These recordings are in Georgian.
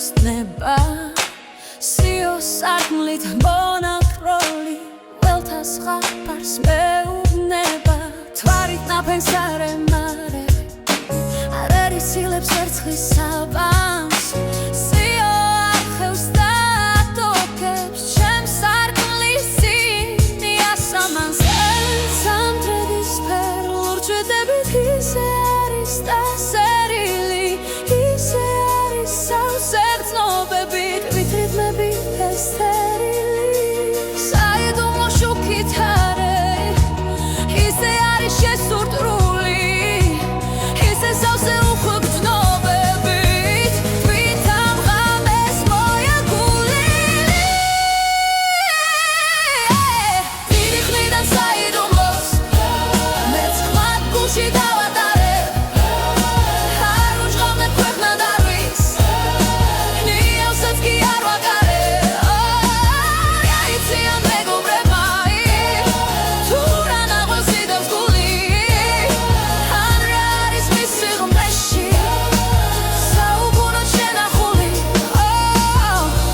ოცნება სიო სარკმლით მონაკროლი ველთა ზღაპარს მეუბნება თვარით ნაფენს არ ემარე არ ერისილებს ვერცხლის საბანს სიო არხევს და ატოქებს ჩემს სარკმლის წინ იასამანს ზამთრების სფერ ლურჯედებით ისე არის დასერილი ისე არის სავსერძნობებით ვითრიბმები ესთერილი საიდუმლო შუქით არე ისე არის შესურტრული ისე სავსე უხვგრძნობებით თვითამ ღამეს მოიაგულილი დიდი ხნიდან საიდუმლოს მეც ხმად გულში დავატარებ არ უჭყავდებ ქვეყნად არ ვის ნიელსაც კი არ ვაკარებ გაიციან მეგობრებმა თუ რა ნაღველს იდევს გული ან რა არის მის სიღრმეში საუკუნოდ შენახული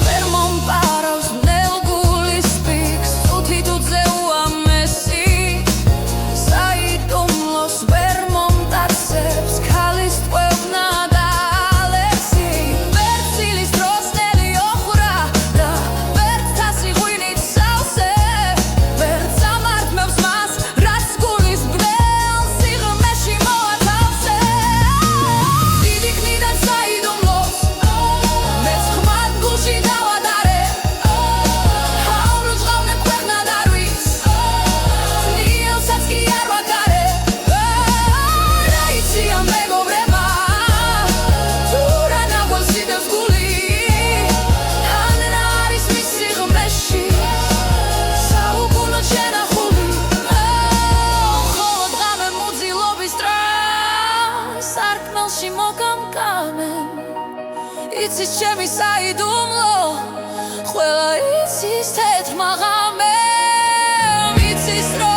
ვერ მომპარავს ნელგულის პიქს თუთიდუძე უამესი საიდუმლოს ვერ მომტაცებს ქალის ტყვევნა და ალერსი ვერ ცილის დროსნელი ოხრა და ვერ თასი ღვინით სავსე ვერ წამართმევს მას რაც გულის ბნელ სიღრმეში მოათავსე დიდი ხნიდან საიდუმლოს მეც ხმად გულში დავატარებ არ უჭყავდებ ქვეყნად არ ვის ნიელსაც კი არ ვაკარებ რა იციან მეგობრებმა თუ რა ნაღველს იდევს გული ან რა არის მის სიღრმეში საუკუნოდ შენახული მხოლოდ ღამე მუძილობის ტრას სარკმელში მოგამკამებ იცის ჩემი საიდუმლო ყველა იცის თეთრმა ღამემ იცის რომ